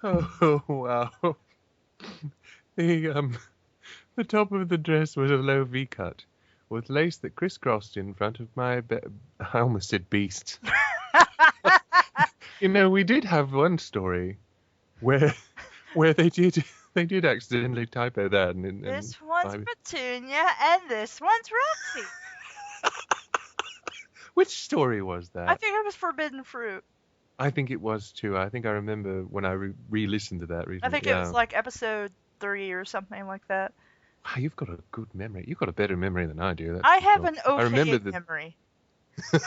Oh, wow. The, um, the top of the dress was a low V-cut, with lace that crisscrossed in front of I almost said beast. We did have one story where where they did accidentally typo that, and This one's I Petunia and this one's Roxy. which story was I that? think it was forbidden fruit. I think it was too. I think I remember when I re-listened to that I recently. think it was Yeah. like episode 3 or something like that. Wow, you've got a good memory. You've got a better memory than I do, that's I for have sure. an I remember okay that. memory.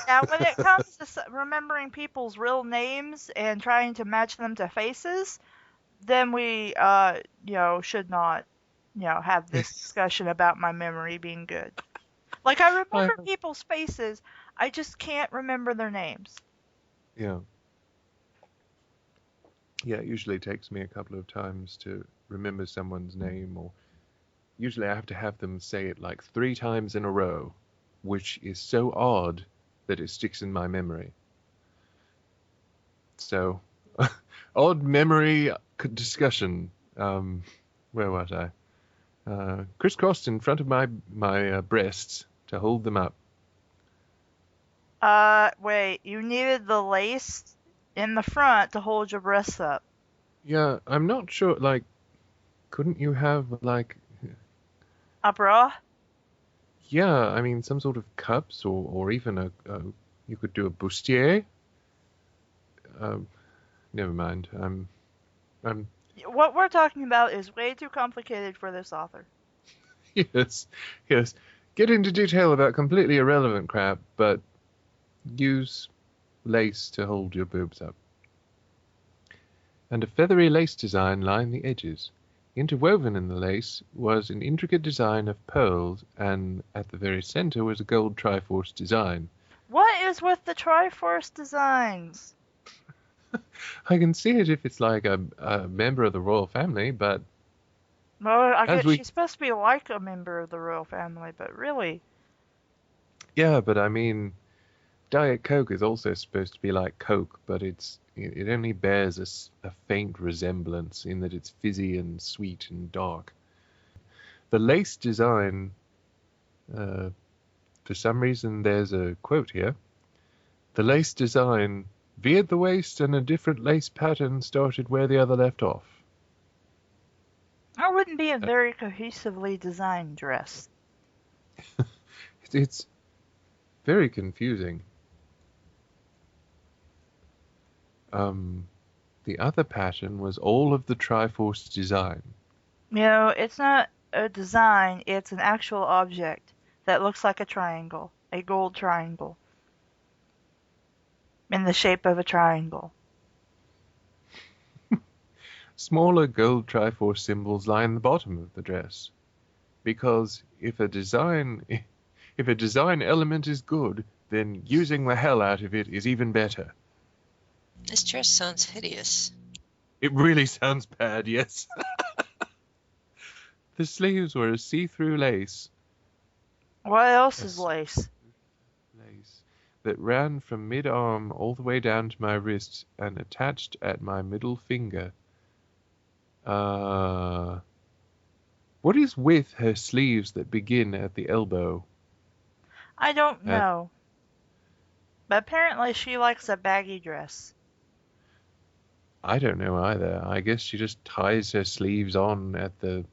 Now, when it comes to remembering people's real names and trying to match them to faces, then we, should not, have this discussion about my memory being good. Like, I I, remember people's faces, I just can't remember their names. yeah, yeah. It usually takes me a couple of times to remember someone's name, or usually I have to have them say it like 3 times in a row, which is so odd that it sticks in my memory. So, odd memory discussion. Where was I? Crisscrossed in front of my breasts to hold them up. Wait, you needed the lace in the front to hold your breasts up. Yeah, I'm not sure. Like, couldn't you have like, A bra? yeah, I mean, some sort of cups, or even you could do a bustier. Um, Never mind. I'm What we're talking about is way too complicated for this author. yes, yes. Get into detail about completely irrelevant crap, but use lace to hold your boobs up. And a feathery lace design lined the edges. Interwoven in the lace was an intricate design of pearls, and at the very center was a gold Triforce design. What is with the Triforce designs? I can see it if it's like a member of the royal family, but Well, I as guess we, she's supposed to be like a member of the royal family, but really, yeah, but I mean, Diet Coke is also supposed to be like Coke, but it only bears a faint resemblance in that it's fizzy and sweet and dark. The lace design, uh, for some reason, there's a quote here. The lace design veered the waist, and a different lace pattern started where the other left off. that wouldn't be a Uh, very cohesively designed dress. it's very confusing. Um, the other pattern was all of the Triforce design. It's not a design, it's an actual object that looks like a triangle, a gold triangle, in the shape of a triangle. Smaller gold Triforce symbols line the bottom of the dress, because if a design element is good, then using the hell out of it is even better. This dress sounds hideous. It really sounds bad, yes. The sleeves were a see-through lace. What else A is lace? lace that ran from mid-arm all the way down to my wrist and attached at my middle finger. What is with her sleeves that begin at the elbow? I don't At, know. But apparently she likes a baggy dress. I don't know either. I guess she just ties her sleeves on at the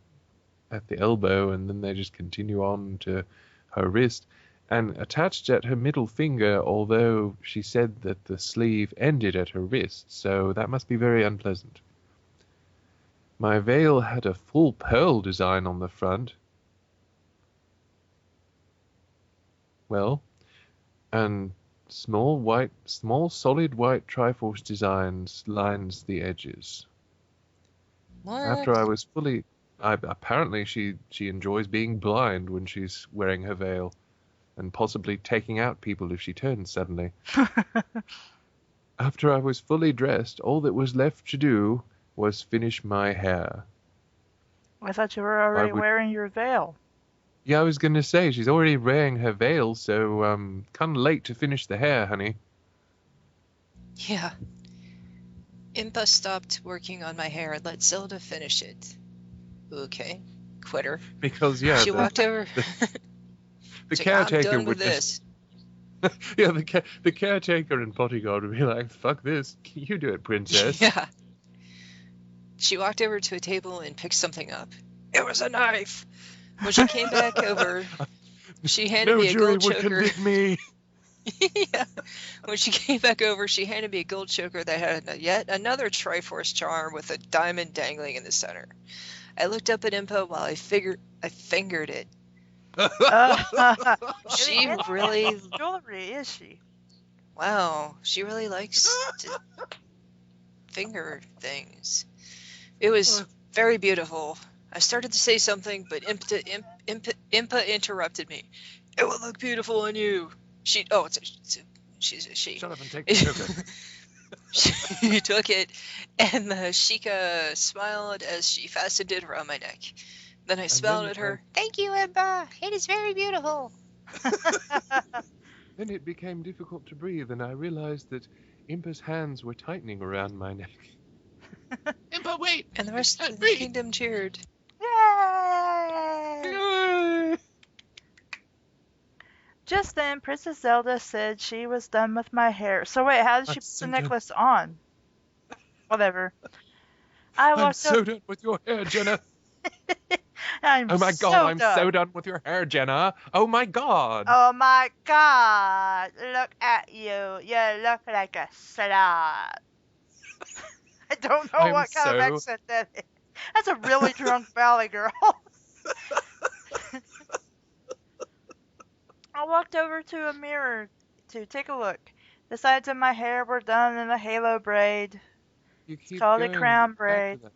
elbow, and then they just continue on to her wrist. And attached at her middle finger, although she said that the sleeve ended at her wrist, so that must be very unpleasant. My veil had a full pearl design on the front. Well, and small solid white Triforce designs lines the edges. What? After I was fully, apparently she enjoys being blind when she's wearing her veil, and possibly taking out people if she turns suddenly. After I was fully dressed, all that was left to do was finish my hair. I thought you were I already would, wearing your veil. yeah, I was gonna say she's already wearing her veil, so kind of late to finish the hair, honey. Yeah. Impa stopped working on my hair and let Zelda finish it. Okay, quitter. Because yeah, She walked over. the She's like, I'm caretaker done with would just this. yeah, the caretaker and bodyguard would be like, "Fuck this, you do it, princess." Yeah. She walked over to a table and picked something up. It was a knife. When she came back over, she handed No me a jury gold would choker. convict me. Yeah. When she came back over, she handed me a gold choker that had yet another Triforce charm with a diamond dangling in the center. I looked up at Impa while I fingered it. She Really really, into jewelry, is she? wow, she really likes to finger things. It was very beautiful. I started to say something, but Impa interrupted me. It will look beautiful on you. She's a she. Shut up and take the choker. She took it, and the Sheikah smiled as she fastened it around my neck. Then I smiled at her. Thank you, Impa. It is very beautiful. Then it became difficult to breathe, and I realized that Impa's hands were tightening around my neck. Impa, wait! And the rest of the kingdom cheered. Yay! Yay! Just then, Princess Zelda said she was done with my hair. So wait, how did she I'm put so the done. necklace on? Whatever. I I'm walked so up. done with your hair, Jenna. I'm Oh my so god, I'm done. so done with your hair, Jenna. Oh my god. Oh my god! Look at you. You look like a slut. I don't know I'm what kind of so- accent that is. That's a really drunk valley girl. I walked over to a mirror to take a look. The sides of my hair were done in a halo braid. You keep called a going crown back to braid. that.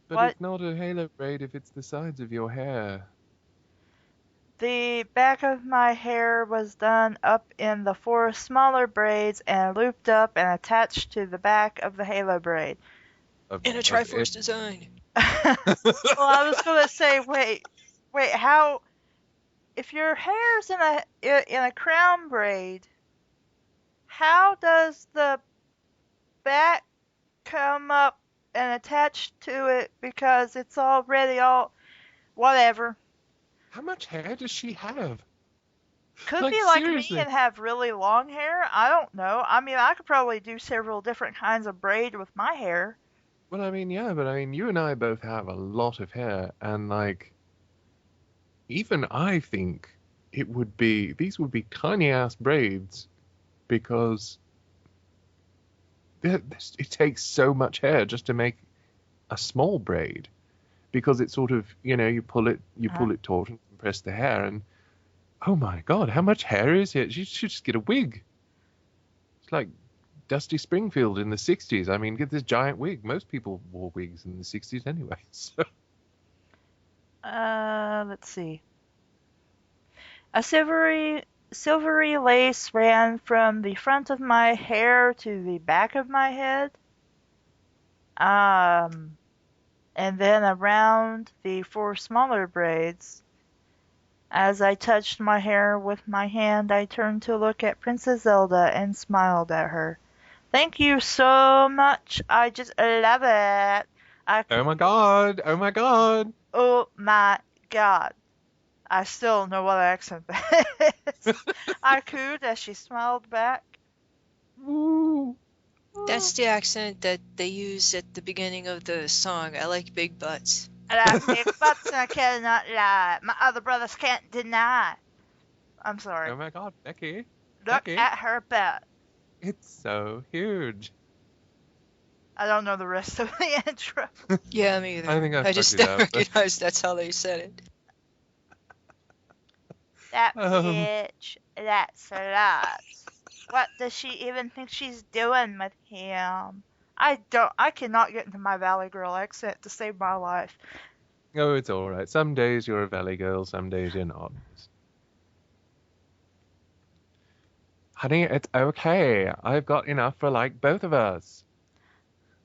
But What? it's not a halo braid if it's the sides of your hair. The back of my hair was done up in the 4 smaller braids and looped up and attached to the back of the halo braid. In a Triforce design. Well, I was gonna say, wait, how? If your hair's in a crown braid, how does the back come up and attach to it? Because it's already all whatever. How much hair does she have? Could Like, be like seriously. me and have really long hair. I don't know. I mean, I could probably do several different kinds of braid with my hair. Well, I mean, yeah, but I mean, you and I both have a lot of hair, and like, even I think these would be tiny ass braids because it takes so much hair just to make a small braid because it's sort of, you pull it taut and compress the hair, and oh my god, how much hair is it? You should just get a wig. It's like Dusty Springfield in the 60s. I mean, get this giant wig. Most people wore wigs in the 60s anyway. So. Let's see. A silvery lace ran from the front of my hair to the back of my head. And then around the 4 smaller braids. As I touched my hair with my hand, I turned to look at Princess Zelda and smiled at her. Thank you so much. I just love it. Oh my god! Oh my god! Oh my god. I still don't know what accent that is. I cooed as she smiled back. Woo! That's the accent that they use at the beginning of the song. I like big butts. I like big butts and I cannot lie. My other brothers can't deny. I'm sorry. Oh my god, Becky. Look Becky. at her butt. It's so huge. I don't know the rest of the intro. Yeah, me either. I think I just fucked it up, but- recognized that's how they said it. That bitch. That's a lot. What does she even think she's doing with him? I cannot get into my Valley Girl accent to save my life. Oh, it's alright. Some days you're a valley girl, some days you're not. Honey, it's okay. I've got enough for, like, both of us.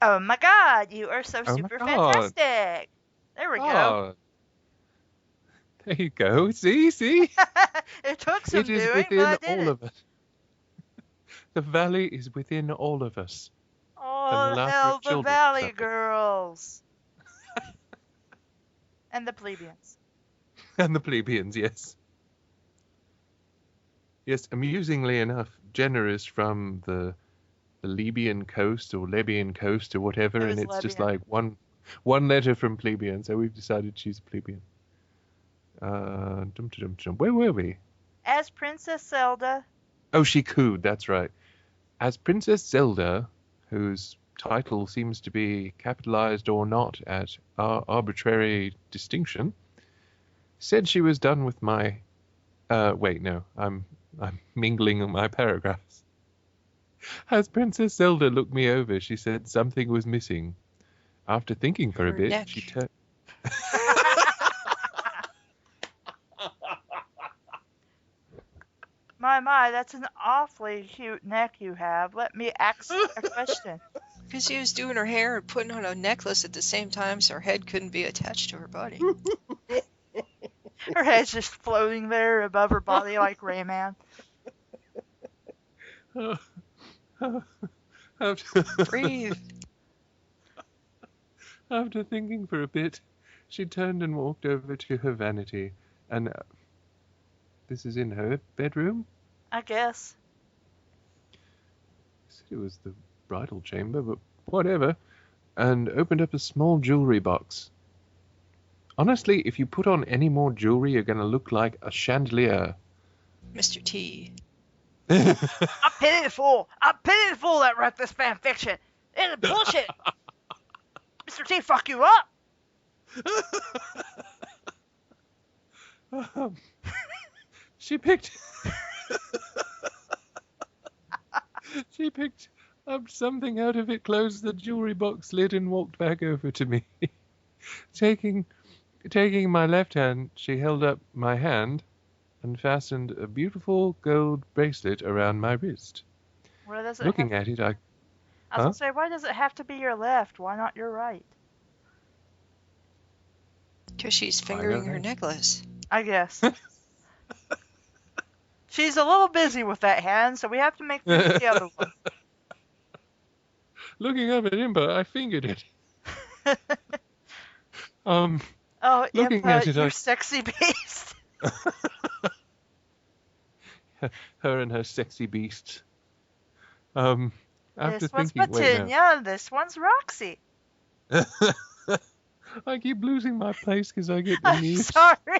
Oh my god, you are so Oh my super God. fantastic. There we go. Oh. There you go. See? It took some It is doing, but I within did all it. of us. The valley is within all of us. Oh, the All laughter hail of the children. Valley Girls. And the plebeians. And the plebeians, yes. Yes, amusingly enough, Jenna is from the Libyan coast or Libyan coast or whatever, It and was it's just Libyan. like one letter from plebeian, so we've decided she's plebeian. Where were we? As Princess Zelda. Oh, she cooed, that's right. As Princess Zelda, whose title seems to be capitalized or not at arbitrary distinction, said she was done with my... wait, no, I'm mingling my paragraphs. As Princess Zelda looked me over, she said something was missing. After thinking for a Her bit, neck. she turned... My, that's an awfully cute neck you have. Let me ask a question. Because she was doing her hair and putting on a necklace at the same time, so her head couldn't be attached to her body. Her head's just floating there above her body like Rayman. Breathe. After thinking for a bit, she turned and walked over to her vanity, and this is in her bedroom? I guess. I said it was the bridal chamber, but whatever, and opened up a small jewelry box. Honestly, if you put on any more jewelry, you're going to look like a chandelier. Mr. T. I pity the fool that wrote this fanfiction. It's bullshit. Mr. T, fuck you up. She picked she picked up something out of it, closed the jewelry box lid, and walked back over to me. Taking my left hand, she held up my hand and fastened a beautiful gold bracelet around my wrist. Why does it Looking have... at it, I was gonna say, why does it have to be your left? Why not your right? Because she's fingering her necklace. I guess. She's a little busy with that hand, so we have to make room for the other one. Looking up at Impa, I fingered it. Oh, Looking Impa, at it, you sexy beast. Her and her sexy beasts. After This one's thinking, wait, no. Petunia, this one's Roxy. I keep losing my place because I get the I'm news. sorry.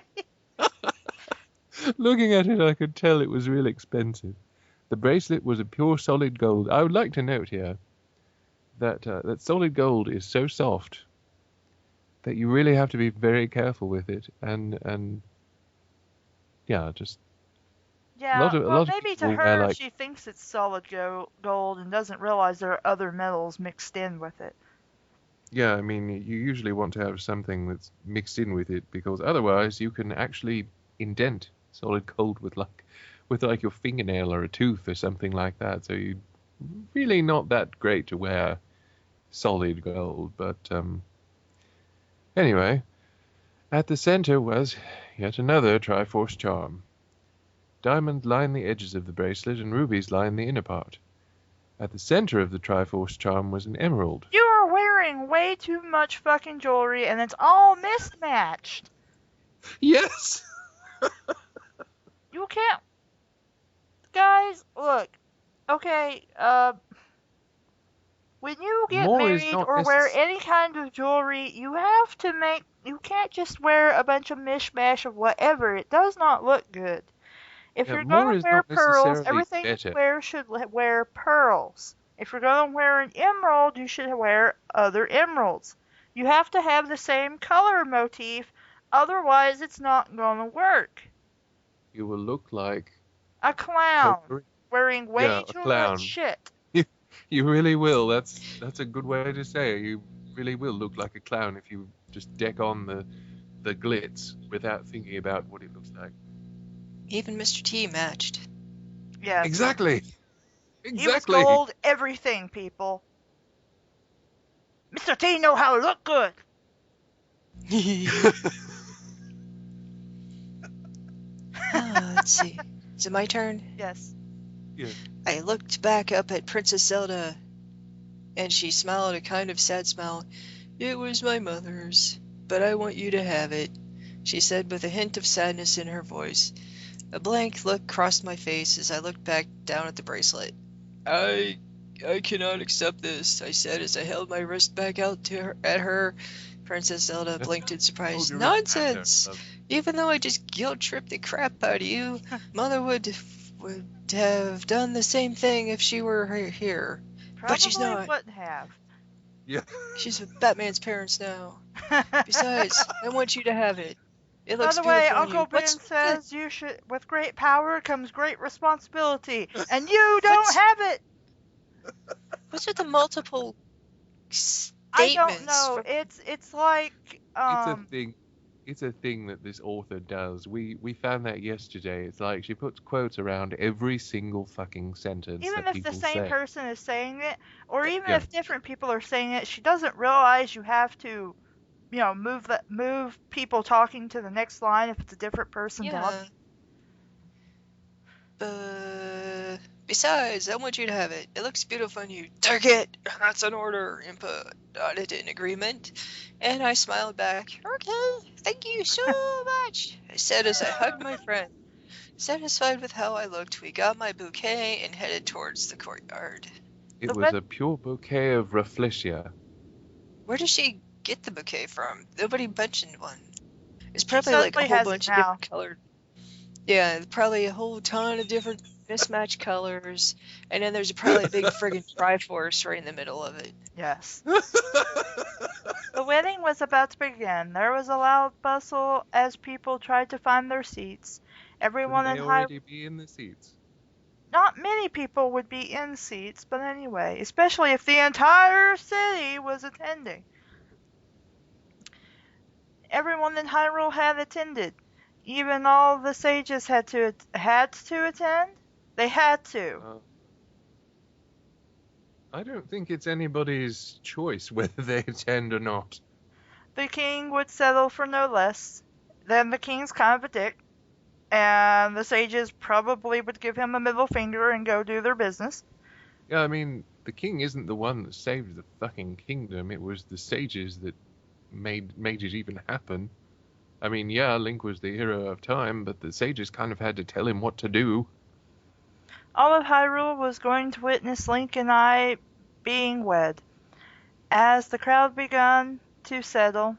Looking at it, I could tell it was real expensive. The bracelet was a pure solid gold. I would like to note here that that solid gold is so soft that you really have to be very careful with it, and yeah, just Yeah, a lot of maybe to people her, wear, like, she thinks it's solid gold and doesn't realize there are other metals mixed in with it. yeah, I mean, you usually want to have something that's mixed in with it, because otherwise you can actually indent solid gold with like your fingernail or a tooth or something like that. So you really not that great to wear solid gold. But anyway, at the center was yet another Triforce charm. Diamonds line the edges of the bracelet and rubies line the inner part. At the center of the Triforce charm was an emerald. You are wearing way too much fucking jewelry and it's all mismatched. Yes! You can't... Guys, look. Okay, when you get More is married not or wear necess- any kind of jewelry, you have to make... You can't just wear a bunch of mishmash of whatever. It does not look good. If Yeah, you're more going is to wear not pearls, necessarily everything you better. wear should wear pearls. If you're going to wear an emerald, you should wear other emeralds. You have to have the same color motif, otherwise it's not going to work. You will look like A clown potpourri. wearing way Yeah, a too clown. much shit. You really will. That's a good way to say it. You really will look like a clown if you just deck on the glitz without thinking about what it looks like. Even Mr. T matched. Yes. Exactly. He was gold everything, people. Mr. T know how to look good. Let's see. Is it my turn? Yes. Yeah. I looked back up at Princess Zelda And she smiled a kind of sad smile. "It was my mother's, but I want you to have it," she said with a hint of sadness in her voice. A blank look crossed my face as I looked back down at the bracelet. I cannot accept this," I said as I held my wrist back out at her. Princess Zelda blinked in surprise. Hold your wrist back there, "Nonsense! love. Even though I just guilt-tripped the crap out of you, Mother would have done the same thing if she were here. But she's Probably not. wouldn't have. Yeah. She's with Batman's parents now. Besides, I want you to have it. It By looks the way, beautiful on Uncle you. Ben What's says you should, with great power comes great responsibility, and you don't have it. what's with the multiple I don't statements? know. It's like It's a thing that this author does. We found that yesterday. It's like she puts quotes around every single fucking sentence even that if the people same say. person is saying it, or even Yeah. if different people are saying it, she doesn't realize you have to, move people talking to the next line if it's a different person talking. Besides, I want you to have it. It looks beautiful on you. Take it! That's an order. Impa nodded in agreement, and I smiled back. Okay, thank you so much, I said as I hugged my friend. Satisfied with how I looked, we got my bouquet and headed towards the courtyard. It The was wed- a pure bouquet of Rafflesia. Where did she get the bouquet from? Nobody mentioned one. It's probably She like a certainly whole has it bunch of now. different colored. Yeah, probably a whole ton of different mismatched colors, and then there's probably a big friggin' Triforce right in the middle of it. Yes. The wedding was about to begin. There was a loud bustle as people tried to find their seats. Everyone Shouldn't in they high already be in the seats? Not many people would be in seats, but anyway, especially if the entire city was attending. Everyone in Hyrule had attended. Even all the sages had to attend. They had to. I don't think it's anybody's choice whether they attend or not. The king would settle for no less. Then the king's kind of a dick, and the sages probably would give him a middle finger and go do their business. Yeah, I mean, the king isn't the one that saved the fucking kingdom. It was the sages that made it even happen. I mean, yeah, Link was the hero of time, but the sages kind of had to tell him what to do. All of Hyrule was going to witness Link and I being wed. As the crowd began to settle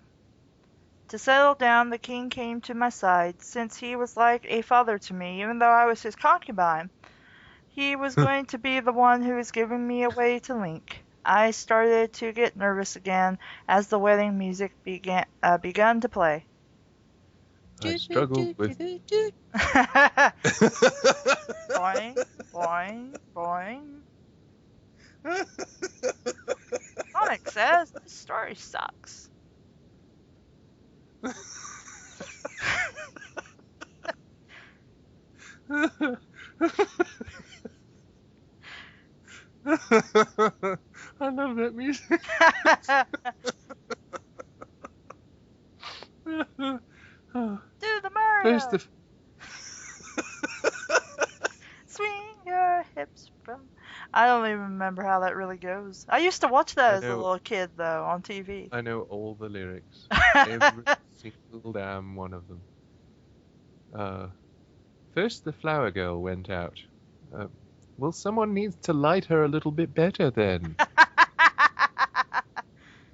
down, the king came to my side, since he was like a father to me, even though I was his concubine. He was going to be the one who was giving me away to Link. I started to get nervous again as the wedding music began to play. I struggled with... Boing, boing, boing. Sonic says this story sucks. I love that music. Do the Mario. First the... Swing your hips from. I don't even remember how that really goes. I used to watch that as a little kid, though, on TV. I know all the lyrics. Every single damn one of them. First the flower girl went out. Well, someone needs to light her a little bit better then.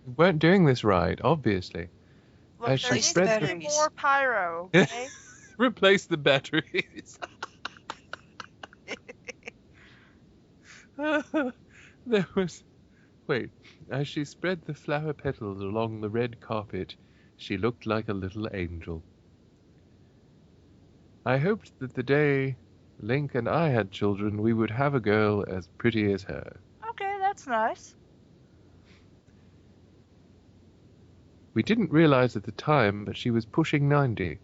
You weren't doing this right, obviously. Look, As there she needs spread to be more pyro, okay? Replace the batteries. There was... Wait. As she spread the flower petals along the red carpet, she looked like a little angel. I hoped that the day Link and I had children, we would have a girl as pretty as her. Okay, that's nice. We didn't realize at the time, but she was pushing 90.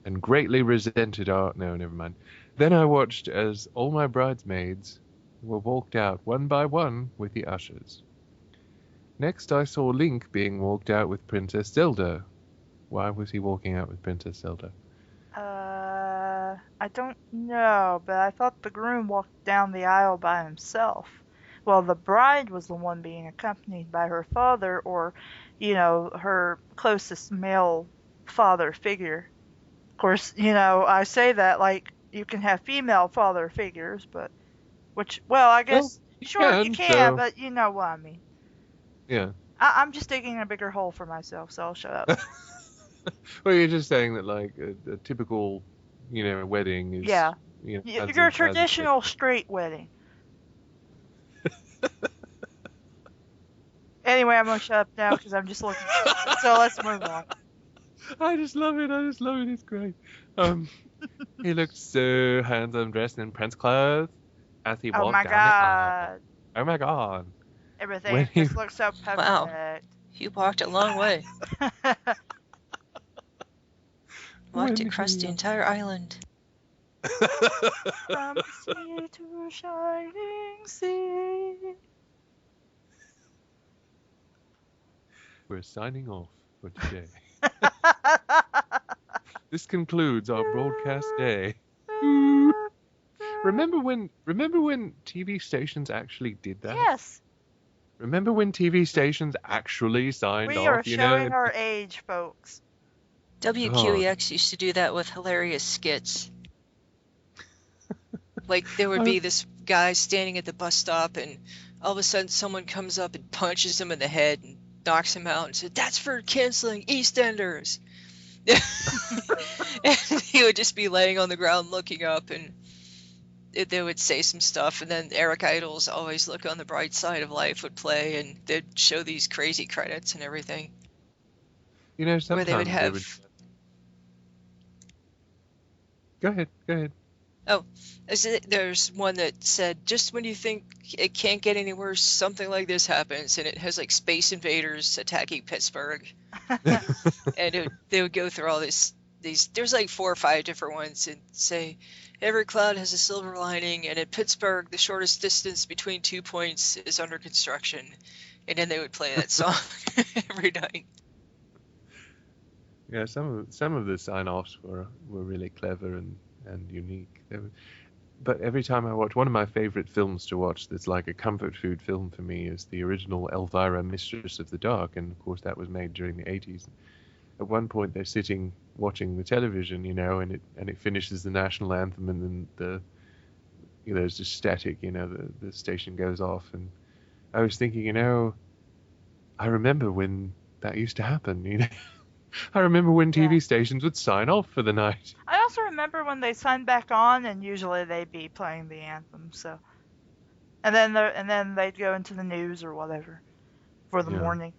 And greatly resented our... No, never mind. Then I watched as all my bridesmaids were walked out one by one with the ushers. Next I saw Link being walked out with Princess Zelda. Why was he walking out with Princess Zelda? I don't know, but I thought the groom walked down the aisle by himself. Well, the bride was the one being accompanied by her father, or, her closest male father figure. Of course, I say that like you can have female father figures, but I Well, guess you sure you can, can, so but you know what I mean. yeah. I'm just digging a bigger hole for myself, so I'll shut up. Well, you're just saying that like a typical, wedding is, Yeah, has your a traditional straight wedding. Anyway, I'm gonna shut up now because I'm just looking stupid. So let's move on. I just love it. I just love it. It's great. Um, he looked so handsome, dressed in prince clothes as he Oh walked my down the aisle. god, Oh my God! When everything he just looks so Wow. perfect. You walked a long way. Walked when across he the entire island. From sea to shining sea. We're signing off for today. This concludes our broadcast day. Remember when TV stations actually did that? Yes, Remember when TV stations actually signed we are off, showing our age, folks. Oh, WQEX used to do that with hilarious skits. Like, there would I, be this guy standing at the bus stop, and all of a sudden someone comes up and punches him in the head and knocks him out and said, "That's for canceling EastEnders." And he would just be laying on the ground looking up, and they would say some stuff, and then Eric Idle's Always Look on the Bright Side of Life would play, and they'd show these crazy credits and everything, where they would sometimes they would. have... Go ahead, go ahead. Oh, there's one that said, "Just when you think it can't get any worse, something like this happens," and it has like space invaders attacking Pittsburgh, and they would go through all these. There's like 4 or 5 different ones, and say, "Every cloud has a silver lining, and at Pittsburgh, the shortest distance between 2 points is under construction," and then they would play that song every night. Yeah, some of the sign-offs were really clever and unique. But every time I watch, one of my favorite films to watch that's like a comfort food film for me is the original Elvira, Mistress of the Dark, and of course that was made during the 80s. At one point they're sitting watching the television, and it finishes the national anthem, and then there's just static, the station goes off, and I was thinking, I remember when that used to happen. I remember when Yeah. TV stations would sign off for the night. I also remember when they signed back on, and usually they'd be playing the anthem. So, and then they'd go into the news or whatever for the Yeah. morning.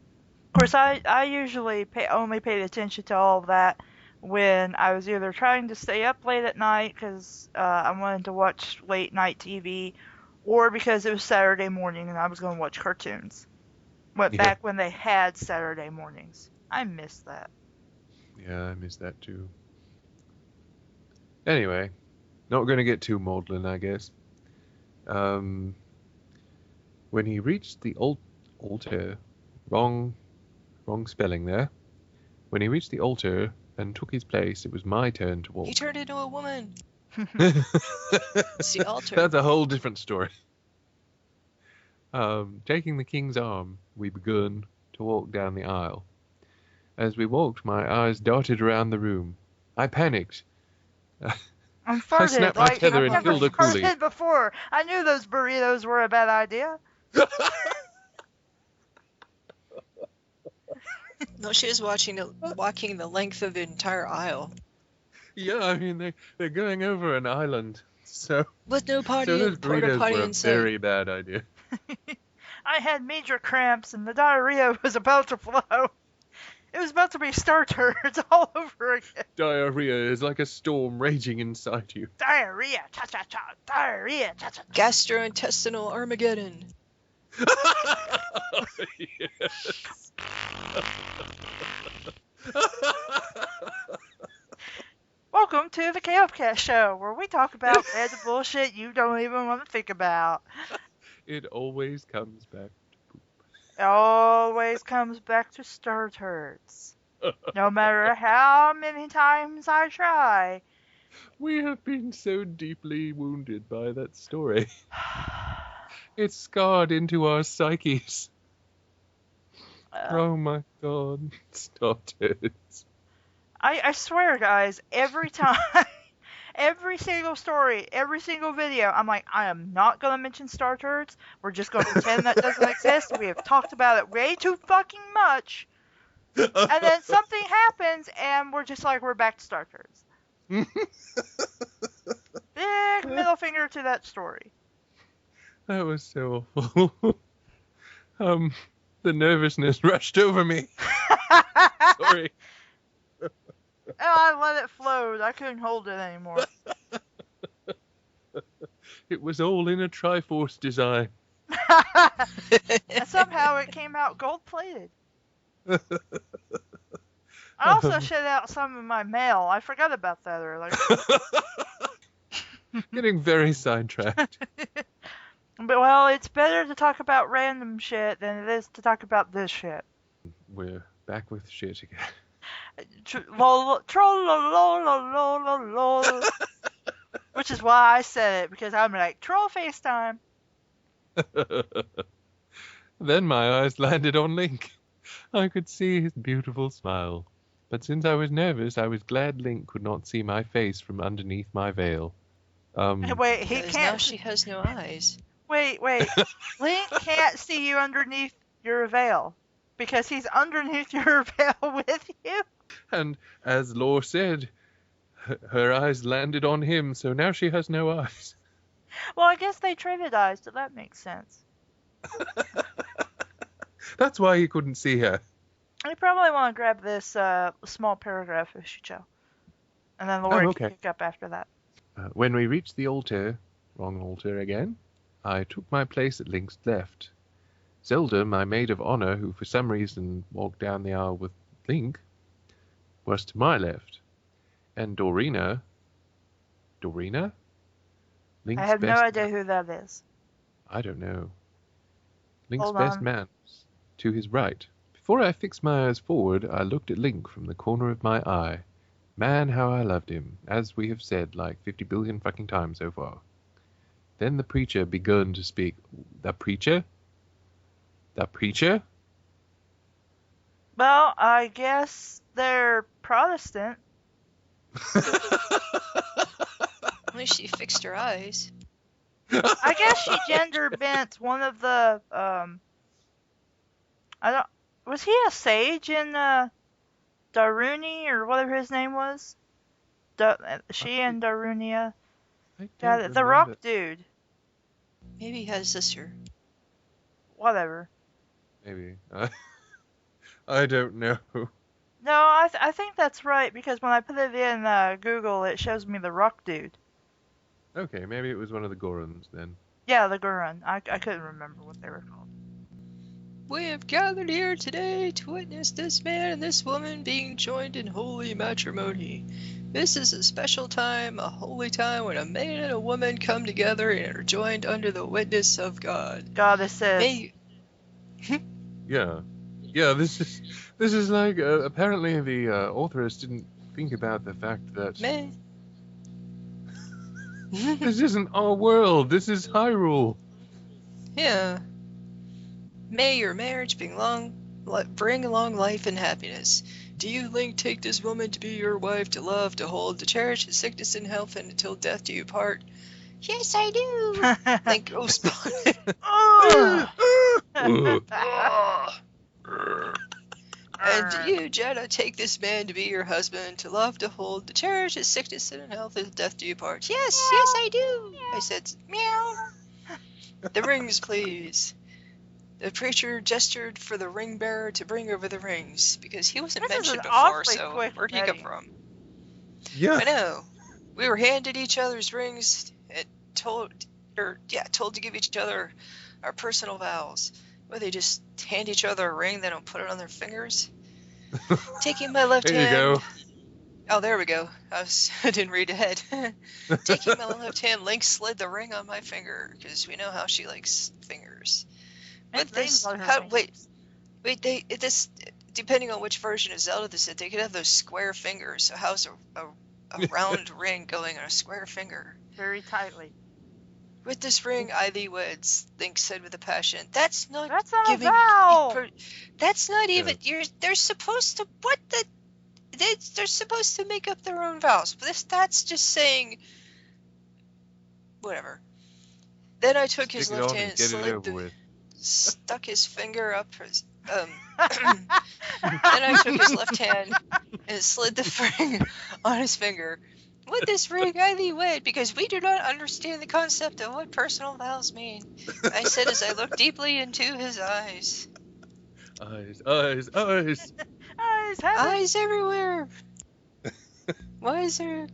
Of course, I usually only paid attention to all of that when I was either trying to stay up late at night because I wanted to watch late night TV, or because it was Saturday morning and I was going to watch cartoons. Back when they had Saturday mornings. I miss that. Yeah, I miss that too. Anyway, not going to get too maudlin, I guess. When he reached the altar, wrong spelling there. When he reached the altar and took his place, it was my turn to walk. He turned into a woman. It's the altar. That's a whole different story. Taking the king's arm, we began to walk down the aisle. As we walked, my eyes darted around the room. I panicked. I'm farted. I snapped my tether I've and killed a never coolie. farted before. I knew those burritos were a bad idea. No, she was walking the length of the entire aisle. Yeah, I mean they're going over an island, so With no so those porta burritos potty were a in sight. very bad idea. I had major cramps and the diarrhea was about to flow. It was about to be Star Turds all over again. Diarrhea is like a storm raging inside you. Diarrhea, cha-cha-cha, diarrhea, cha-cha-cha. Gastrointestinal Armageddon. Yes. Welcome to the KFCast show, where we talk about bad bullshit you don't even want to think about. It always comes back. It always comes back to Star Turds. No matter how many times I try. We have been so deeply wounded by that story. It's scarred into our psyches. Uh, Oh my god. Star Turds. I swear, guys, every time, every single story, every single video, I'm like, I am not gonna mention Star Turds. We're just gonna pretend that doesn't exist. We have talked about it way too fucking much. And then something happens, and we're just like, we're back to Star Turds. Big middle finger to that story. That was so awful. The nervousness rushed over me. Sorry. And I let it float. I couldn't hold it anymore. It was all in a Triforce design. And somehow it came out gold plated. I also shit out some of my mail. I forgot about that earlier. Getting very sidetracked. But, well, it's better to talk about random shit than it is to talk about this shit. We're back with shit again. Troll-lo-lo-lo-lo-lo-lo. Which is why I said it, because I'm like, troll FaceTime. Then my eyes landed on Link. I could see his beautiful smile. But since I was nervous, I was glad Link could not see my face from underneath my veil. Wait, he Because can't. now she has no eyes. Wait. Link can't see you underneath your veil. Because he's underneath your veil with you? And as Lore said, her eyes landed on him, so now she has no eyes. Well, I guess they traded eyes, so that makes sense. That's why he couldn't see her. You probably want to grab this small paragraph of Shicho. And then Lori okay. can pick up after that. When we reached the altar, wrong altar again, I took my place at Link's left. Zelda, my maid of honor, who for some reason walked down the aisle with Link, was to my left. And Dorina? Link's I have no best idea who that is. I don't know. Link's Hold best on. man was to his right. Before I fixed my eyes forward, I looked at Link from the corner of my eye. Man, how I loved him, as we have said like 50 billion fucking times so far. Then the preacher begun to speak. The preacher? The preacher? Well, I guess they're Protestant. At least she fixed her eyes. I guess she gender bent one of the was he a sage in Daruni or whatever his name was? She and Darunia. I Yeah, don't the remember. rock dude. Maybe he had a sister. Whatever. Maybe. I don't know. No, I think that's right because when I put it in Google, it shows me the rock dude. Okay, maybe it was one of the Gorons then. Yeah, the Gurun. I couldn't remember what they were called. We have gathered here today to witness this man and this woman being joined in holy matrimony. This is a special time, a holy time, when a man and a woman come together and are joined under the witness of God. Goddesses. May Yeah. Yeah, this is like, apparently the authoress didn't think about the fact that May this isn't our world, this is Hyrule. Yeah. May your marriage bring along life and happiness. Do you, Link, take this woman to be your wife, to love, to hold, to cherish, in sickness and health, and until death do you part? Yes, I do. Link goes And do you, Jeddah, take this man to be your husband, to love, to hold, to cherish, his sickness and health, and death do you part? Yes, yes, I do. I said, meow. The rings, please. The preacher gestured for the ring bearer to bring over the rings, because he wasn't This is mentioned an before, awfully so quick where'd he come wedding. from? Yeah. I know. We were handed each other's rings and told to give each other our personal vows. Where they just hand each other a ring, they don't put it on their fingers. Taking my left There you hand. go. Oh, there we go. I didn't read ahead. Taking my left hand, Link slid the ring on my finger, because we know how she likes fingers. And But this, rings on her wait, this, depending on which version of Zelda this is, they could have those square fingers. So how's a round ring going on a square finger? Very tightly. With this ring, Ivy weds, Link said with a passion. That's not That's not a giving. vow! That's not even. Yeah. They're supposed to. What the? They're supposed to make up their own vows. But that's just saying. Whatever. Then I took his Stick it left on hand and and get it over with. stuck his finger up his. Then I took his left hand and slid the ring on his finger. With this ring, I thee wed, because we do not understand the concept of what personal vows mean. I said as I looked deeply into his eyes. Eyes, eyes, eyes. Eyes, heaven. Eyes everywhere. Why is there?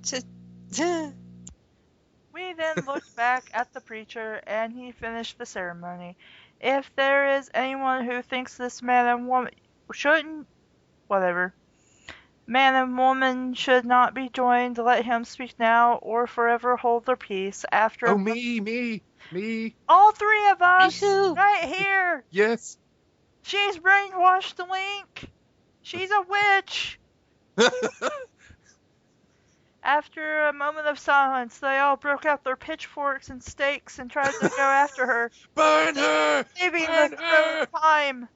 We then looked back at the preacher, and he finished the ceremony. If there is anyone who thinks this man and woman shouldn't, whatever. Man and woman should not be joined, let him speak now, or forever hold their peace. After Oh, me. all three of us, too. right here. Yes. She's brainwashed Link. She's a witch. After a moment of silence, they all broke out their pitchforks and stakes and tried to go after her, Burn her! saving Burn them her! time.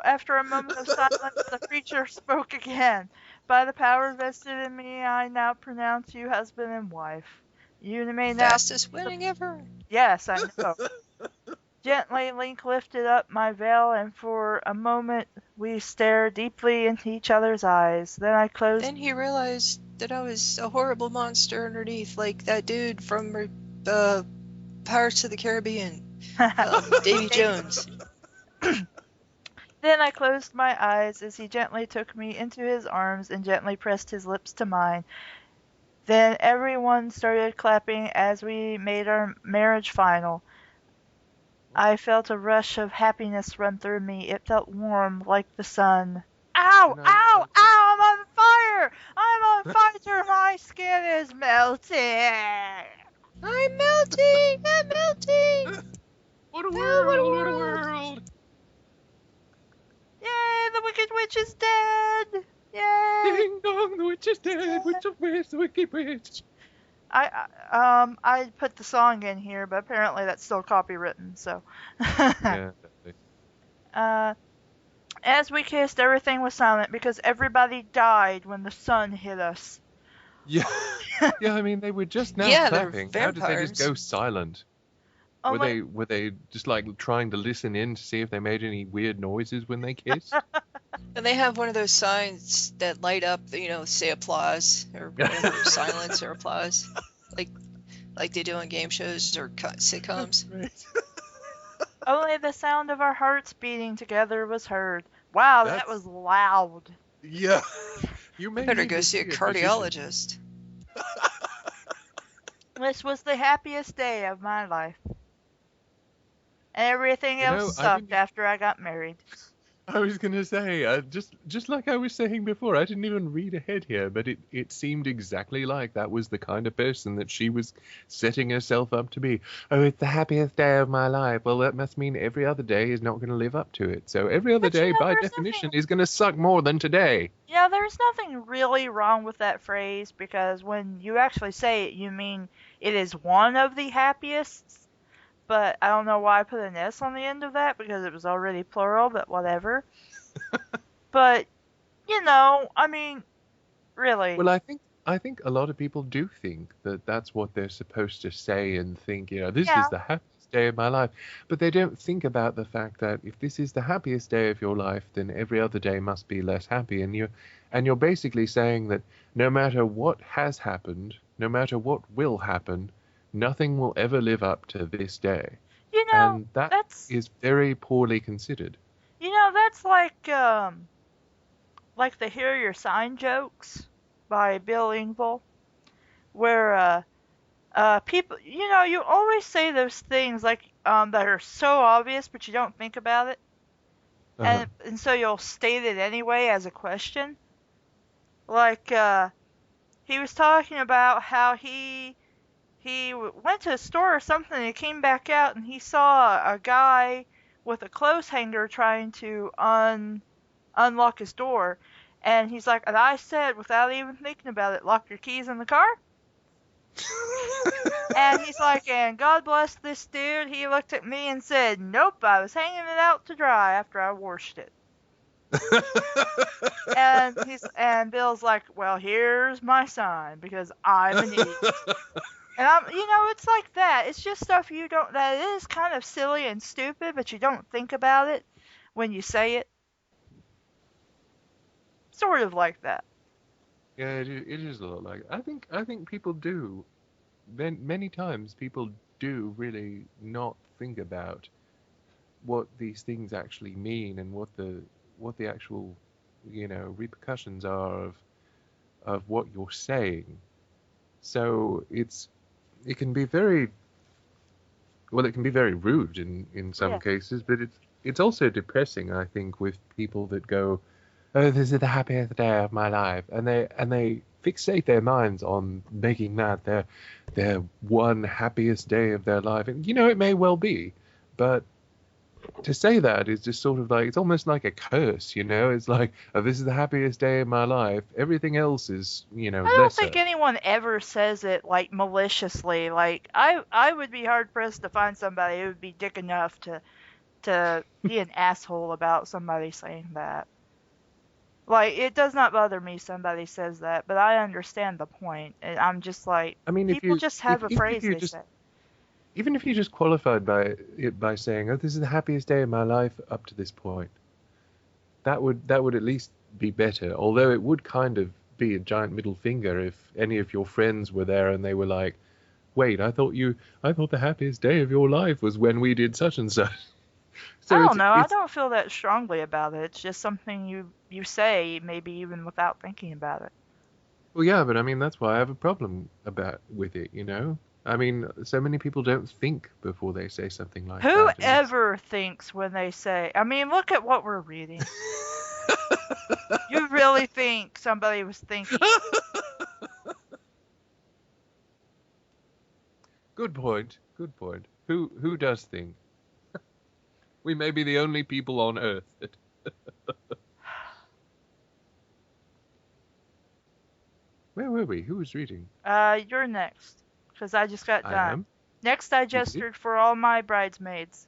After a moment of silence, the preacher spoke again. By the power vested in me, I now pronounce you husband and wife. You may now... Fastest wedding ever. Yes, I know. Gently, Link lifted up my veil, and for a moment we stared deeply into each other's eyes. Then I closed... Then he realized that I was a horrible monster underneath, like that dude from Pirates of the Caribbean, Davy Jones. Then I closed my eyes as he gently took me into his arms and gently pressed his lips to mine. Then everyone started clapping as we made our marriage final. I felt a rush of happiness run through me. It felt warm like the sun. Ow! Ow! Ow! I'm on fire! I'm on fire! My skin is melting! I'm melting! I'm melting! What a world! What a world! Yay! The Wicked Witch is dead! Yay! Ding dong, the witch is dead. Witch of West, the wicked witch. I put the song in here, but apparently that's still copywritten, so. Yeah, definitely. As we kissed, everything was silent because everybody died when the sun hit us. Yeah. Yeah, I mean, they were just now Yeah, they're clapping. How did they just vampires. go silent? Only, Were they just like trying to listen in to see if they made any weird noises when they kissed? And they have one of those signs that light up, say applause or whatever, silence or applause, like they do on game shows or sitcoms. Right. only the sound of our hearts beating together was heard. Wow, that was loud. Yeah. You may Better need go to see a physician. cardiologist. This was the happiest day of my life. And everything You know, else I sucked didn't- after I got married. I was gonna say, just like I was saying before, I didn't even read ahead here, but it seemed exactly like that was the kind of person that she was setting herself up to be. Oh, it's the happiest day of my life. Well, that must mean every other day is not going to live up to it. So every other But you day, know, by there's definition, nothing- is going to suck more than today. Yeah, there's nothing really wrong with that phrase because when you actually say it, you mean it is one of the happiest. But I don't know why I put an S on the end of that because it was already plural, but whatever. But, I mean, really. Well, I think a lot of people do think that that's what they're supposed to say and think, this Yeah. is the happiest day of my life. But they don't think about the fact that if this is the happiest day of your life, then every other day must be less happy. And you're basically saying that no matter what has happened, no matter what will happen, nothing will ever live up to this day. And that that's is very poorly considered. that's like the Hear Your Sign jokes by Bill Engvall, where people, you always say those things like that are so obvious, but you don't think about it, Uh-huh. and so you'll state it anyway as a question. Like he was talking about how he went to a store or something and he came back out and he saw a guy with a clothes hanger trying to unlock his door. And he's like, and I said, without even thinking about it, lock your keys in the car. And he's like, and God bless this dude. He looked at me and said, nope, I was hanging it out to dry after I washed it. And Bill's like, well, here's my sign because I'm an idiot. And it's like that. It's just stuff that is kind of silly and stupid, but you don't think about it when you say it. Sort of like that. Yeah, it is a lot like. I think people do. Many times people do really not think about what these things actually mean and what the actual repercussions are of what you're saying. So it can be very well, it can be very rude in some Yeah. cases, but it's also depressing, I think, with people that go, "Oh, this is the happiest day of my life," and they fixate their minds on making that their one happiest day of their life. And it may well be, but to say that is just sort of like it's almost like a curse. It's like, "Oh, this is the happiest day of my life. Everything else is I don't lesser." think anyone ever says it like maliciously. Like I would be hard pressed to find somebody who would be dick enough to be an asshole about somebody saying that. Like, it does not bother me somebody says that, but I understand the point. And I'm just like, I mean, people just have a even if phrase you they just say. even if you just qualified by saying, "Oh, this is the happiest day of my life up to this point," that would at least be better. Although it would kind of be a giant middle finger if any of your friends were there and they were like, "Wait, I thought the happiest day of your life was when we did such and such." I So don't know. I it's don't feel that strongly about it. It's just something you say, maybe even without thinking about it. well, yeah, but I mean that's why I have a problem with it. I mean, so many people don't think before they say something like that, and it's Whoever thinks when they say, I mean, look at what we're reading. You really think somebody was thinking? good point. Good point. Who does think? We may be the only people on Earth that. Where were we? Who was reading? You're next, because I just got I done. am. Next, I You did? gestured for all my bridesmaids.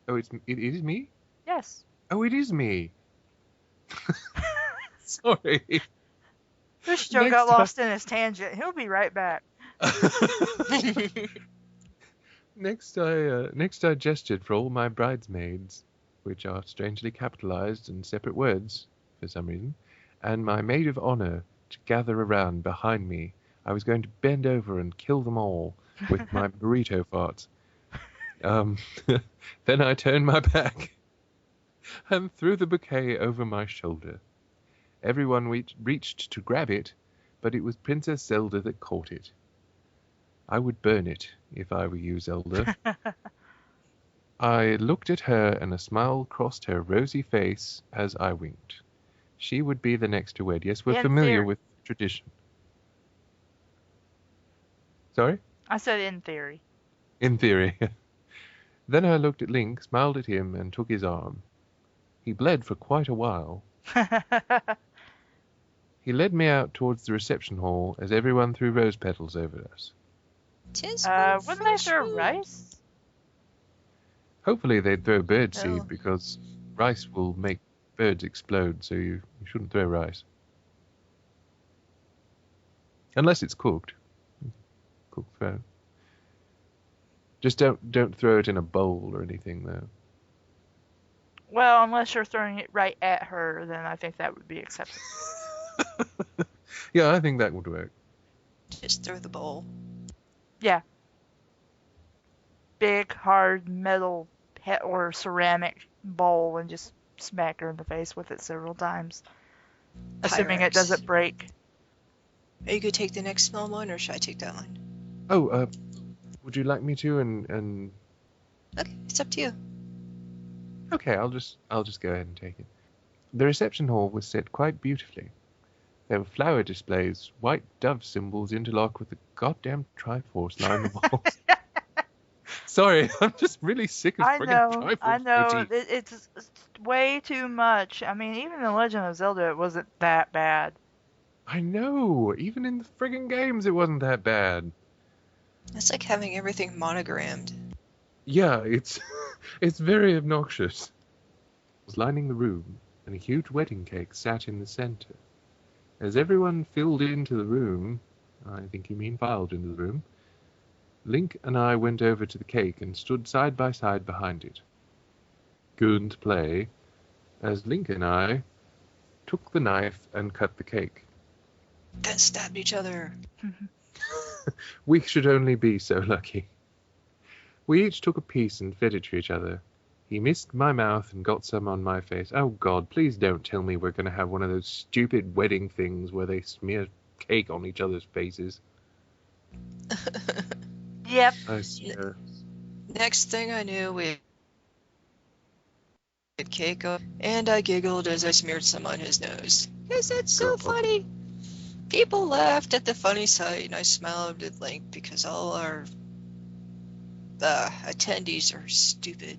Oh, it is me? Yes. Oh, it is me. Sorry. This Joe got lost in his tangent. He'll be right back. Next I gestured for all my bridesmaids, which are strangely capitalized and separate words for some reason, and my maid of honor to gather around behind me. I was going to bend over and kill them all with my burrito farts. Then I turned my back and threw the bouquet over my shoulder. Everyone reached to grab it, but it was Princess Zelda that caught it. I would burn it if I were you, Zelda. I looked at her and a smile crossed her rosy face as I winked. She would be the next to wed. Yes, we're In familiar theory. with tradition. Sorry? I said in theory. In theory. Then I looked at Link, smiled at him, and took his arm. He bled for quite a while. He led me out towards the reception hall as everyone threw rose petals over us. Wouldn't they throw rice? Hopefully they'd throw bird No. seed because rice will make birds explode, so you shouldn't throw rice. Unless it's cooked. Cooked throw. Just don't throw it in a bowl or anything though. Well, unless you're throwing it right at her, then I think that would be acceptable. Yeah, I think that would work. Just throw the bowl. Yeah. Big, hard metal or ceramic bowl and just smack her in the face with it several times. Assuming it Pyrex. doesn't break. Are you gonna take the next small one, or should I take that one? Oh, would you like me to? And Okay, it's up to you. okay, I'll just go ahead and take it. The reception hall was set quite beautifully. There were flower displays, white dove symbols interlocked with the goddamn Triforce line the walls. Sorry, I'm just really sick of friggin' Triforce I know. motifs. It's way too much. I mean, even in Legend of Zelda, it wasn't that bad. I know. Even in the friggin' games, it wasn't that bad. It's like having everything monogrammed. Yeah, it's it's very obnoxious. Was lining the room, and a huge wedding cake sat in the center. As everyone filled into the room, I think you mean filed into the room, Link and I went over to the cake and stood side by side behind it. Couldn't play, as Link and I took the knife and cut the cake. Then stabbed each other. We should only be so lucky. We each took a piece and fed it to each other. He missed my mouth and got some on my face. Oh God, please don't tell me we're going to have one of those stupid wedding things where they smear cake on each other's faces. Yep. I swear. Next thing I knew, we had cake up, and I giggled as I smeared some on his nose. Because it's so funny. People laughed at the funny sight, and I smiled at Link because all our attendees are stupid.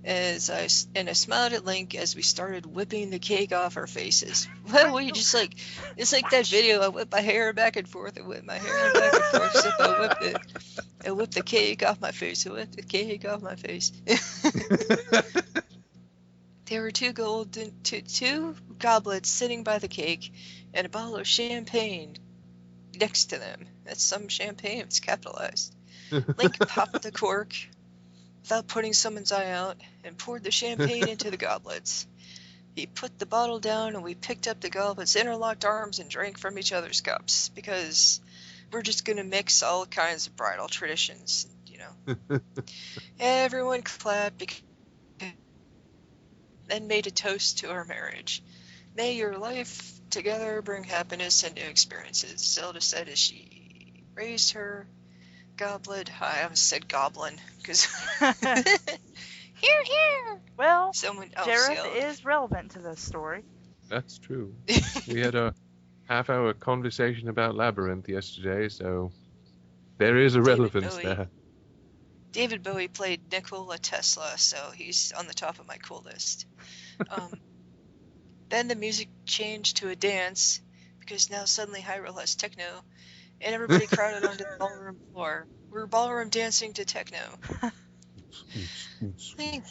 I smiled at Link as we started whipping the cake off our faces. Well, we just like, it's like that video. I whip my hair back and forth. I whip my hair back and forth. So I whip the cake off my face. I whip the cake off my face. There were two goblets sitting by the cake, and a bottle of champagne next to them. That's some champagne. It's capitalized. Link popped the cork without putting someone's eye out and poured the champagne into the goblets. He put the bottle down and we picked up the goblets, interlocked arms, and drank from each other's cups because we're just going to mix all kinds of bridal traditions, you know. Everyone clapped and made a toast to our marriage. May your life together bring happiness and new experiences, Zelda said as she raised her goblet. I almost said goblin because here. Well, Someone else Jareth yelled. is relevant to this story. That's true. We had a half-hour conversation about Labyrinth yesterday, so there is a relevance there. David Bowie played Nikola Tesla, so he's on the top of my cool list. Then the music changed to a dance, because now suddenly Hyrule has techno, and everybody crowded onto the ballroom floor. We were ballroom dancing to techno. Link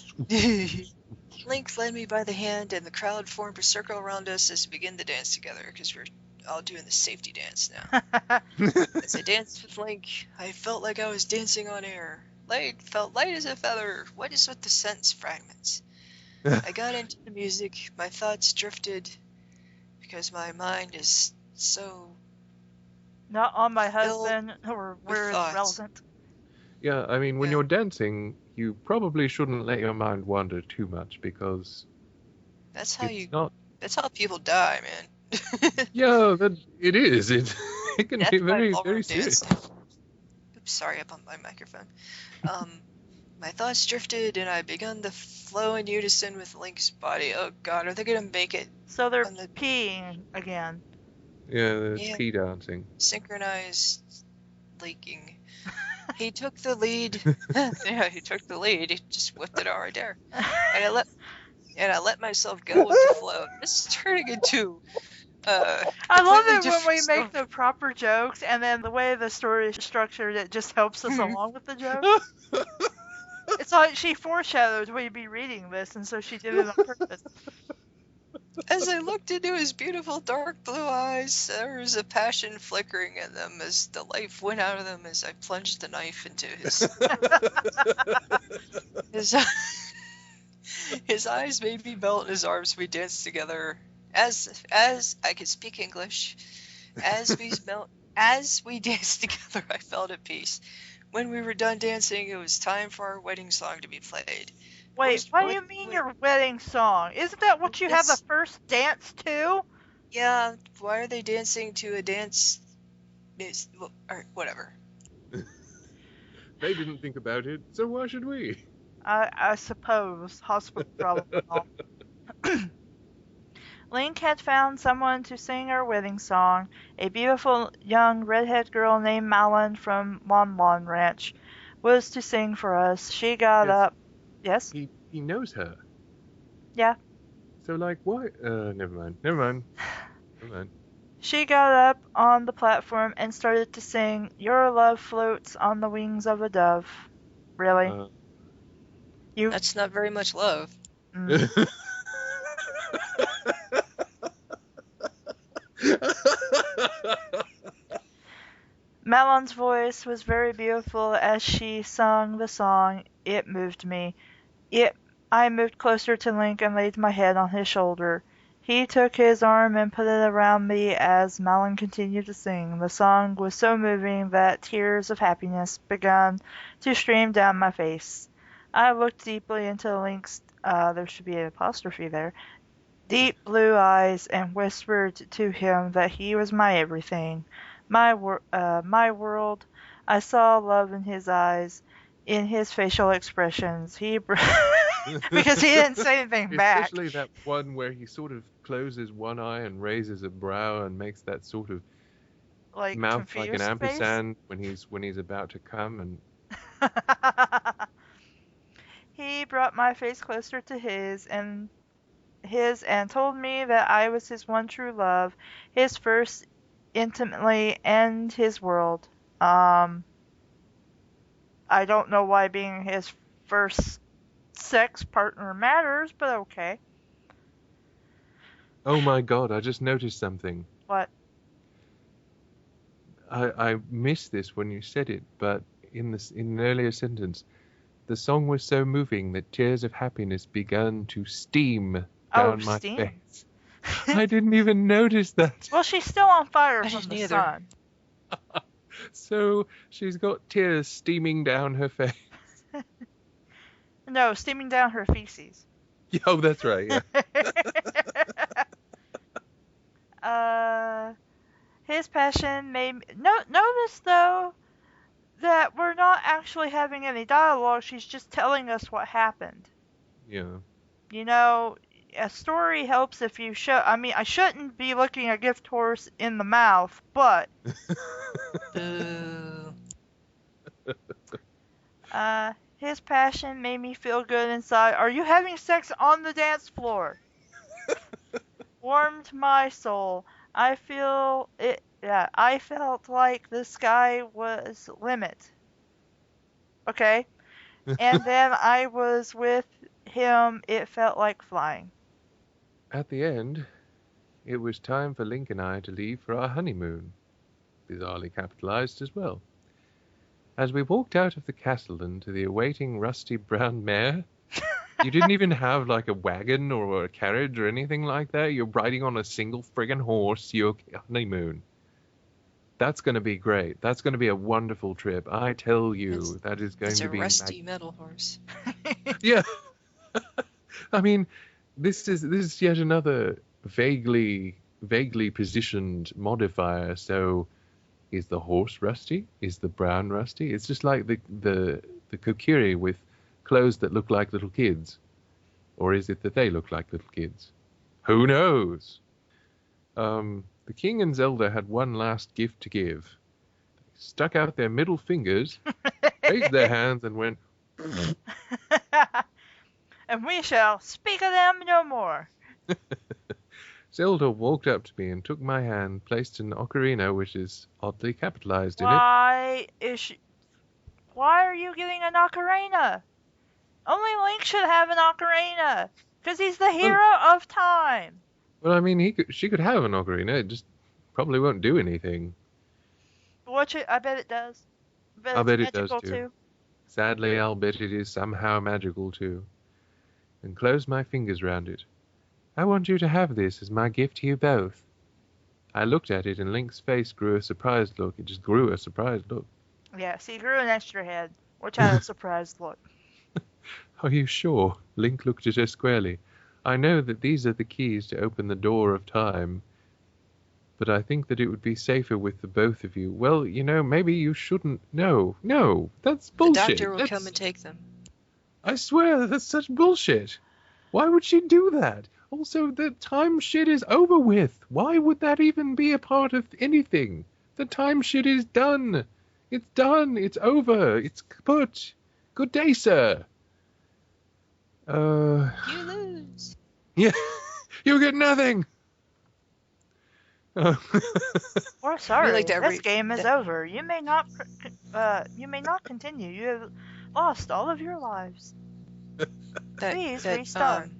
led me by the hand, and the crowd formed a circle around us as we began to dance together, because we're all doing the safety dance now. As I danced with Link, I felt like I was dancing on air. Felt light as a feather. What is with the sentence fragments? I got into the music. My thoughts drifted because my mind is so Not on my husband or where it's thoughts. relevant. Yeah, I mean, when you're dancing, you probably shouldn't let your mind wander too much because that's how That's how people die, man. Yeah, it is. It can That's be very, why very ballroom serious. dancing. Oops, sorry, I bumped my microphone. My thoughts drifted, and I began to flow in unison with Link's body. Oh God, are they gonna make it? So they're peeing again. Yeah, there's pee dancing. Synchronized leaking. He took the lead. Yeah, he took the lead. He just whipped it all right there. And I let myself go with the flow. This is turning into I love it when we make the proper jokes, and then the way the story is structured, it just helps us along with the jokes. It's like she foreshadowed we'd be reading this, and so she did it on purpose. As I looked into his beautiful dark blue eyes, there was a passion flickering in them as the life went out of them as I plunged the knife into his eyes made me melt in his arms. We danced together as I could speak English. As we danced together, I felt at peace. When we were done dancing, it was time for our wedding song to be played. Wait, what do you mean your wedding song? Isn't that what you have the first dance to? Yeah, why are they dancing to a dance? Or whatever. They didn't think about it, so why should we? I suppose. Hospital problem. Link had found someone to sing our wedding song, a beautiful young redhead girl named Malin from Lon Lon Ranch was to sing for us. She got up. Yes? He knows her. Yeah. So, like, why? Never mind. She got up on the platform and started to sing, "Your love floats on the wings of a dove." Really? Uh, You? That's not very much love. Mm. Melon's voice was very beautiful as she sung the song. It moved me. It. I moved closer to Link and laid my head on his shoulder. He took his arm and put it around me as Melon continued to sing. The song was so moving that tears of happiness began to stream down my face. I looked deeply into Link's, there should be an apostrophe there, deep blue eyes and whispered to him that he was my everything, my world. I saw love in his eyes, in his facial expressions. Because he didn't say anything back. Especially that one where he sort of closes one eye and raises a brow and makes that sort of Like mouth like an confused face. ampersand when he's about to come, and He brought my face closer to his and told me that I was his one true love, his first intimately and his world. I don't know why being his first sex partner matters, but okay. oh my God, I just noticed something. What? I missed this when you said it, but in an earlier sentence, the song was so moving that tears of happiness began to steam down my steam. face. I didn't even notice that. Well, she's still on fire I from didn't the either. sun. So she's got tears steaming down her face. No, steaming down her feces. Oh, that's right, yeah. His passion made me... Notice, though, that we're not actually having any dialogue. She's just telling us what happened. Yeah. You know, a story helps if you show... I mean, I shouldn't be looking a gift horse in the mouth, but... Boo. His passion made me feel good inside. Are you having sex on the dance floor? Warmed my soul. I feel it. Yeah, I felt like the sky was limit. Okay, and then I was with him. It felt like flying. At the end, it was time for Link and I to leave for our honeymoon, bizarrely capitalized as well. As we walked out of the castle and to the awaiting rusty brown mare, you didn't even have like a wagon or a carriage or anything like that. You're riding on a single friggin' horse, your honeymoon. That's going to be great. That's going to be a wonderful trip. I tell you, that is going It's to a be... rusty metal horse. Yeah. I mean, this is yet another vaguely positioned modifier. So, is the horse rusty? Is the brown rusty? It's just like the Kokiri with clothes that look like little kids, or is it that they look like little kids? Who knows? The king and Zelda had one last gift to give. They stuck out their middle fingers, raised their hands, and went. And we shall speak of them no more. Zelda walked up to me and took my hand, placed an ocarina, which is oddly capitalized in it. Why are you getting an ocarina? Only Link should have an ocarina, because he's the hero of time. Well, I mean, she could have an ocarina. It just probably won't do anything. I bet it does. I bet it's it does magical, too. Sadly, I'll bet it is somehow magical too. And closed my fingers round it. I want you to have this as my gift to you both. I looked at it and Link's face grew a surprised look. It just grew a surprised look. Yeah, see, he grew an extra head, which had a surprised look. Are you sure? Link looked at her squarely. I know that these are the keys to open the door of time, but I think that it would be safer with the both of you. Well, you know, maybe you shouldn't. No, that's bullshit. The doctor will come and take them. I swear, that's such bullshit. Why would she do that? Also, the time shit is over with. Why would that even be a part of anything? The time shit is done. It's done. It's over. It's kaput. Good day, sir. You lose. Yeah, you get nothing. We're I sorry. like that. This game is over. You may not. You may not continue. You have lost all of your lives. Please restart.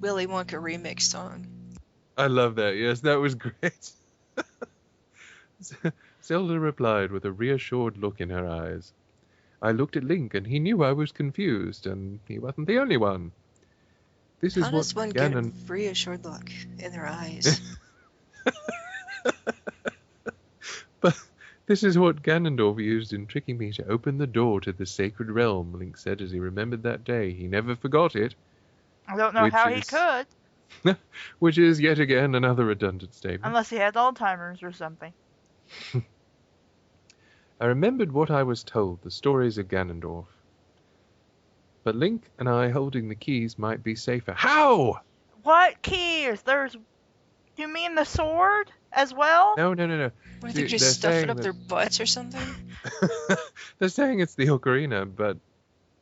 Willy Wonka remix song. I love that. Yes, that was great. Zelda replied with a reassured look in her eyes. I looked at Link, and he knew I was confused, and he wasn't the only one. This is How what does one Ganon... get a reassured look in their eyes? But this is what Ganondorf used in tricking me to open the door to the sacred realm, Link said as he remembered that day. He never forgot it. I don't know how he could. Which is yet again another redundant statement. Unless he had Alzheimer's or something. I remembered what I was told, the stories of Ganondorf. But Link and I holding the keys might be safer. How? What keys? You mean the sword as well? No. Were they just stuff it up their butts or something? They're saying it's the ocarina, but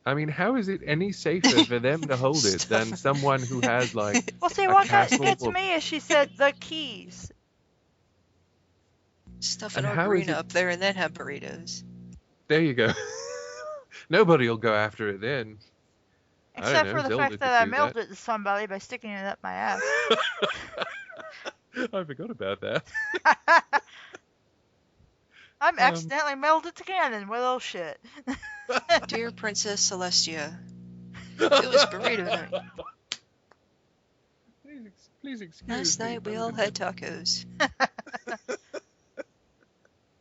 I mean, how is it any safer for them to hold it than someone who has like? Well, see, what gets me is she said the keys. Stuff an ocarina up there and then have burritos. There you go. Nobody will go after it then. Except for the fact that I mailed it to somebody by sticking it up my ass. I forgot about that. I accidentally mailed it to Ganon. Well, shit. Dear Princess Celestia, it was burrito night. Please excuse me. Last night we all had tacos.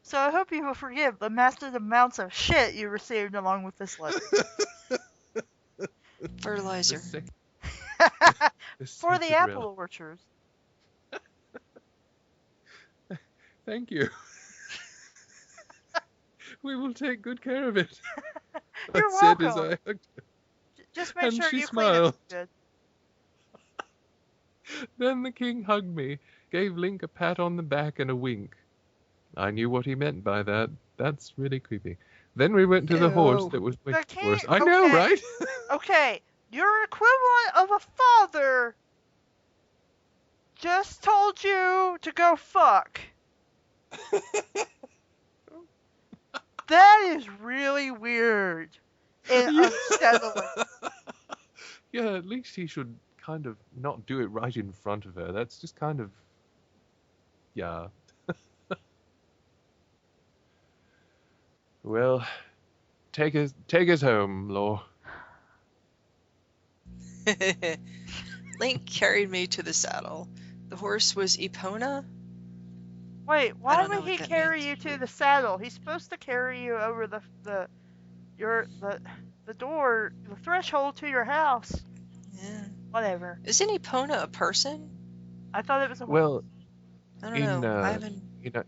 So I hope you will forgive the massive amounts of shit you received along with this letter. Fertilizer. For the apple orchards. Thank you. We will take good care of it. You're welcome. As I hugged her. Just make sure you smiled. Clean it good. Then the king hugged me, gave Link a pat on the back and a wink. I knew what he meant by that. That's really creepy. Then we went to the horse that was waiting for us. I know, right? Okay, your equivalent of a father just told you to go fuck. That is really weird and unsettling. Yeah, at least he should kind of not do it right in front of her. That's just kind of... Yeah. Well, take us home, Law. Link carried me to the saddle. The horse was Epona. Wait, why would he carry you to the saddle? He's supposed to carry you over the door, the threshold to your house. Yeah. Whatever. Isn't Epona a person? I thought it was a horse. Well, I don't know. I haven't...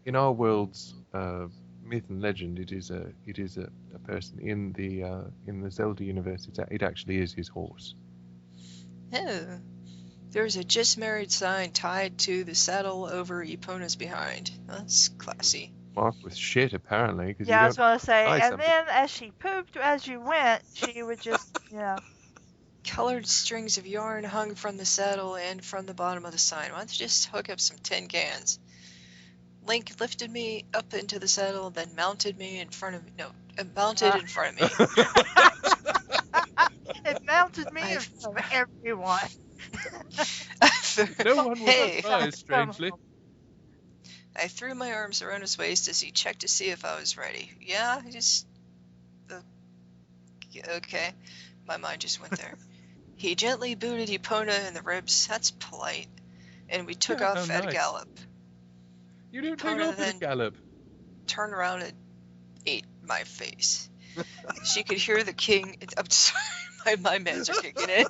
in our world's myth and legend, it is a person in the Zelda universe. It actually is his horse. Oh. There's a just married sign tied to the saddle over Epona's behind. That's classy. Marked with shit, apparently. Yeah, I was going to say, and then as she pooped as you went, she would just, Colored strings of yarn hung from the saddle and from the bottom of the sign. Why don't you just hook up some tin cans? Link lifted me up into the saddle, then mounted me in front of me. No, mounted in front of me. It mounted me in front of everyone. No one was surprised, strangely. I threw my arms around his waist as he checked to see if I was ready. Yeah, okay. My mind just went there. He gently booted Epona in the ribs. That's polite. And we took off at a gallop. You didn't take off at a gallop. Turned around and ate my face. She could hear the king. I'm sorry, my meds are kicking in.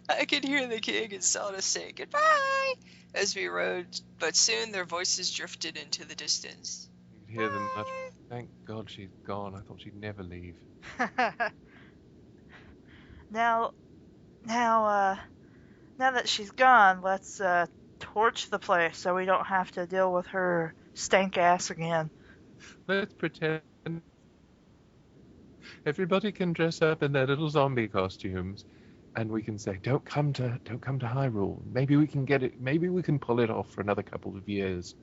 I could hear the king and Zelda say goodbye as we rode, but soon their voices drifted into the distance. You could hear them much. Thank God she's gone. I thought she'd never leave. Now that she's gone, let's torch the place so we don't have to deal with her stank ass again. Let's pretend everybody can dress up in their little zombie costumes, and we can say, don't come to Hyrule. Maybe we can get it. Maybe we can pull it off for another couple of years.